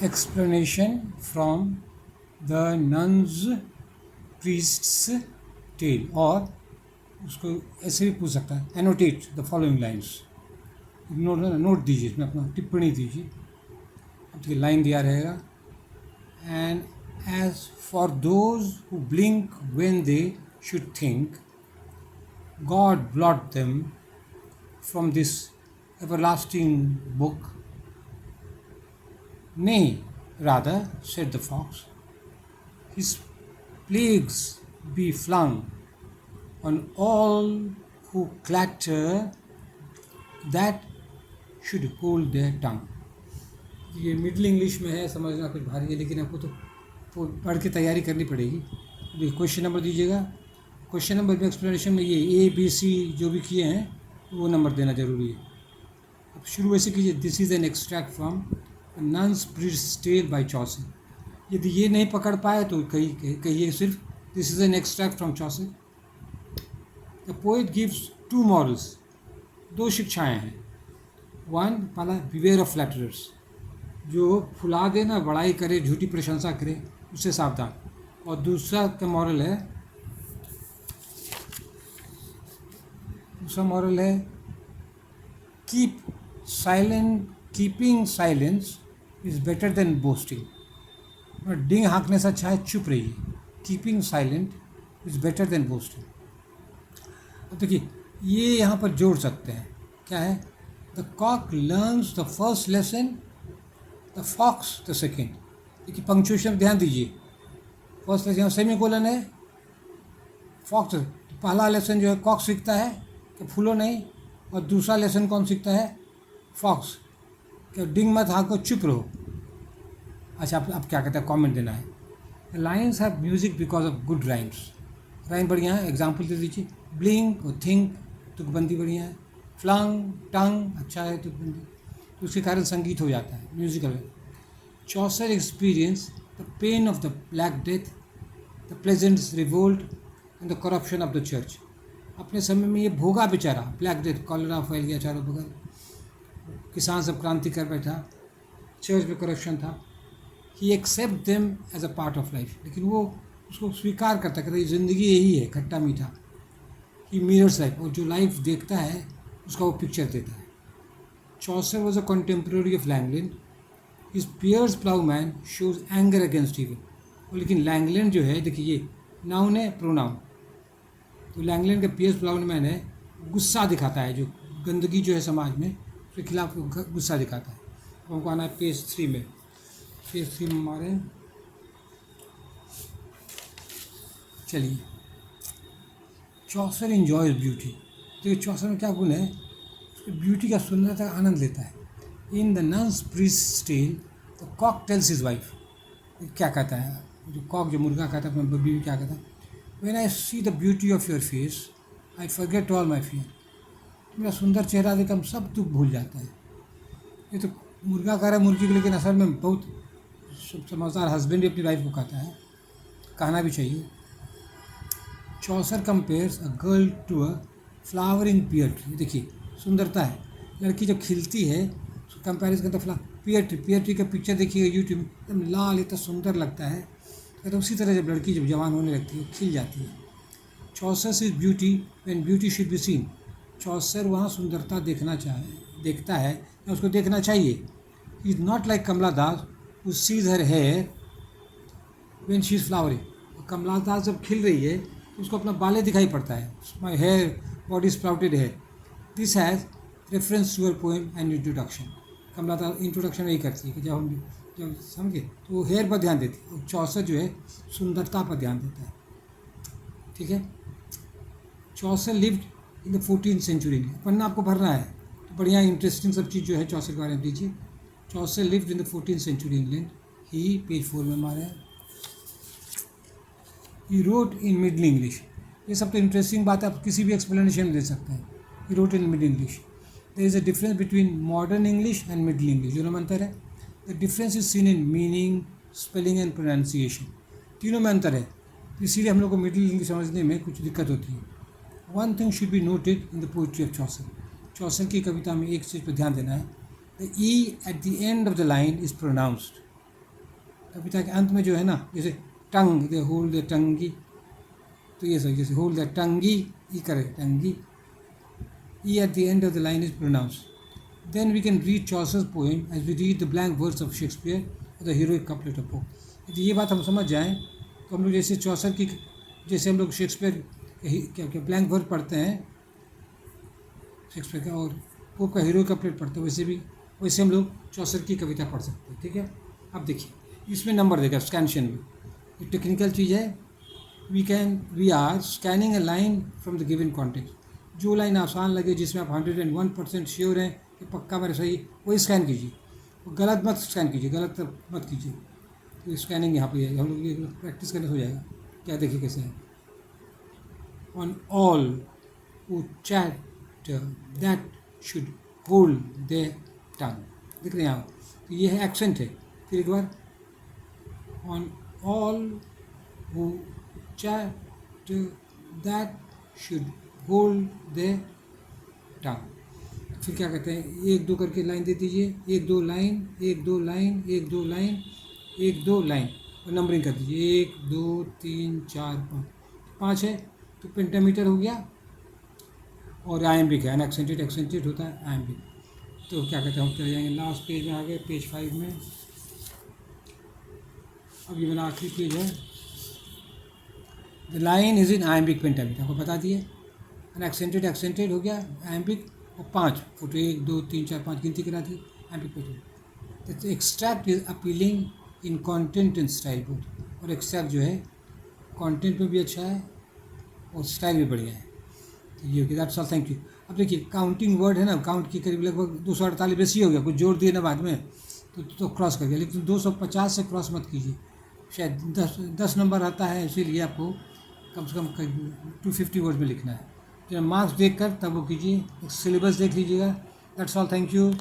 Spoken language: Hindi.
explanation from the nun's priest's tale, और उसको ऐसे भी पूछ सकता है, annotate the following lines, note दीजिए, इसमें अपना टिप्पणी दीजिए। अब देखिए लाइन दिया रहेगा, and as for those who blink when they should think, God blot them from this everlasting book. Nay, rather, said the fox, his plagues be flung on all who clatter that should hold their tongue. ये मिडिल इंग्लिश में है, समझना कुछ भारी है, लेकिन आपको तो पढ़ के तैयारी करनी पड़ेगी. क्वेश्चन नंबर दीजिएगा. क्वेश्चन नंबर में एक्सप्लेनेशन में ये ABC जो भी किए हैं वो नंबर देना जरूरी है. अब शुरू ऐसे कीजिए, this is an extract from nun's priest's tale by Chaucer. यदि ये नहीं पकड़ पाए तो कहिए सिर्फ this is an extract from Chaucer. The poet gives 2 morals, 2 शिक्षाएं हैं. वन, पहला, बिवेयर ऑफ फ्लैटरर्स, जो फुला देना, बड़ाई करे, झूठी प्रशंसा करे, उससे सावधान. और दूसरा का मॉरल है keeping silence is better than boasting. डिंग हाँकने से अच्छा है चुप रहिए. Keeping silent is better than boasting. अब देखिए ये यहाँ पर जोड़ सकते हैं, क्या है, the cock learns the first lesson, the fox the second. देखिए पंक्चुएशन ध्यान दीजिए. फर्स्ट लेसन सेमी कोलन है, फॉक्स पहला लेसन जो है कॉक सीखता है कि फूलो नहीं, और दूसरा लेसन कौन सीखता है, फॉक्स, कि डिंग मत हाँको, चुप रहो. अच्छा अब क्या कहते हैं, कमेंट देना है. Lines have music because of good rhymes. Rhyme बढ़िया है, एग्जाम्पल दे दीजिए. ब्लिंक और थिंक, तुकबंदी बढ़िया है. फ्लंग, टंग, अच्छा है तुकबंदी, तो उसके कारण संगीत हो जाता है, म्यूजिकल है. Chaucer experience the pain of the black death, the pleasant revolt and the corruption of the church. अपने समय में ये भोगा बेचारा, ब्लैक डेथ, कॉलरा फैल गया चारों बगल, किसान सब क्रांति कर बैठा, चर्च में करप्शन था. He accept them as a part of life, लेकिन वो उसको स्वीकार करता, कहता है ज़िंदगी यही है, खट्टा मीठा. ही मिरर्स लाइफ, और जो लाइफ देखता है उसका वो पिक्चर देता है. Chaucer was a contemporary of Langland. His Piers Plowman shows anger against evil. लेकिन लैंगलैंड जो है, देखिए ये नाउन है, प्रोनाउन. तो लैंगलैंड का पियर्स प्लाउमैन है, गुस्सा दिखाता है, जो गंदगी जो है समाज में उसके खिलाफ गुस्सा दिखाता है. हमको आना है पेज 3 में. पेज 3 में हमारे, चलिए, चॉसर इंजॉयज ब्यूटी. तो चॉसर में क्या गुण है, उसकी ब्यूटी का, सुंदरता का आनंद लेता है. In the nun's priest's tale the cock tells his wife. क्या कहता है, जो कॉक, जो मुर्गा कहता है अपने बीवी, क्या कहता है, when I see the beauty of your face I forget all my fear. मेरा सुंदर चेहरा देखकर हम सब दुख भूल जाते हैं. ये तो मुर्गा कह रहा है मुर्गी को, लेकिन असल में बहुत समझदार हस्बैंड भी अपनी वाइफ को कहता है, कहना भी चाहिए. Chaucer compares a girl to a flowering pear tree. देखिए सुंदरता है, लड़की जब खिलती है उसको कंपेरिजन करता पियर ट्री का पिक्चर देखिएगा यूट्यूब में, एकदम लाल, इतना सुंदर लगता है. तो उसी तरह जब लड़की जब जवान होने लगती है, खिल जाती है. Chaucer is beauty when beauty should be seen. Chaucer वहाँ सुंदरता देखता है या उसको देखना चाहिए. Is not like Kamala Das who sees her hair when she is flowering. Kamala Das जब खिल रही है तो उसको अपना बालें दिखाई पड़ता है, my hair, body sprouted hair. This has reference to your poem and introduction. Kamala Das introduction यही करती है कि जब समझे तो वो हेयर पर ध्यान देती है, और चॉसर जो है सुंदरता पर ध्यान देता है. ठीक है. Chaucer lived in the 14th century. पन्ना आपको भरना है तो बढ़िया इंटरेस्टिंग सब चीज़ जो है चॉसर के बारे में दीजिए. Chaucer lived in the 14th century England. He, page 4 में हमारे, he wrote in Middle English. ये सब तो इंटरेस्टिंग बात है, आप किसी भी एक्सप्लेनेशन में दे सकते हैं. He wrote in Middle English. There is a difference between modern English and Middle English. दोनों में अंतर है. The difference is seen in meaning, spelling and pronunciation. तीनों में अंतर है, इसीलिए हम लोग को मिडिल इंग्लिश समझने में कुछ दिक्कत होती है. One thing should be noted in the poetry of Chaucer. Chaucer की कविता में एक चीज़ पर ध्यान देना है. The e at the end of the line is pronounced. कविता के अंत में जो है ना, जैसे टंग, दे होल्ड द टंगी, तो ये सब जैसे होल्ड द टंगी, ई करे टंगी, ई at the end of the line is pronounced. Then we can read Chaucer's poem as we read the blank verse of Shakespeare or the heroic couplet of Pope. यदि ये बात हम समझ जाएं तो हम लोग जैसे चौसर की, जैसे हम लोग शेक्सपियर क्या क्या ब्लैंक वर्ड पढ़ते हैं शेक्सपियर का और पोप का हीरो कपलेट पढ़ते हैं, वैसे हम लोग चौसर की कविता पढ़ सकते हैं। ठीक है, अब देखिए इसमें नंबर देगा स्कैंशन में, ये टेक्निकल चीज़ है। We are scanning a line from the given context. जो लाइन आसान लगे, जिसमें आप 101% श्योर हैं कि पक्का मेरा सही, वही स्कैन कीजिए, गलत मत स्कैन कीजिए, गलत मत कीजिए। तो स्कैनिंग यहाँ पे हम लोग ये प्रैक्टिस करने से हो जाएगा। क्या देखिए कैसे है, on all who chat that should hold their tongue, देख रहे हैं आप, तो ये है एक्सेंट है। फिर एक बार, on all who chat that should hold their tongue। फिर क्या कहते हैं, एक दो करके लाइन दे दीजिए, एक दो लाइन, एक दो लाइन, एक दो लाइन, एक दो लाइन, और नंबरिंग कर दीजिए, 1 2 3 4 5, 5 है तो पेंटामीटर हो गया। और आयम्बिक है, अनएक्सेंटेड एक्सेंटेड होता है आयम्बिक। तो क्या कहते हैं, हम चले जाएंगे लास्ट पेज में, आ गए पेज 5 में। अब ये मेरा आखिरी पेज है। The line is in iambic pentameter, आपको बता दिए। अनएक्सेंटेड एक्सेंटेड हो गया आयम्बिक, और 5 फोटो, 1 2 3 4 5 गिनती करा दी आयम्बिक पेंटामीटर। तो extract is appealing in content and style both, और एक्सट्रैक्ट जो है कंटेंट में भी अच्छा है और स्टाइल भी बढ़िया है। तो ये होगी, दैट्स ऑल, थैंक यू। अब देखिए काउंटिंग वर्ड है ना, काउंट की करीब लगभग 248 बेसी हो गया, कुछ जोड़ दिए ना बाद में तो क्रॉस कर गया, लेकिन 250 से क्रॉस मत कीजिए, शायद 10 नंबर आता है, इसीलिए आपको कम से कम 250 वर्ड में लिखना है। जब मार्क्स देख कर तब वो कीजिए, सिलेबस देख लीजिएगा। That's all, thank you.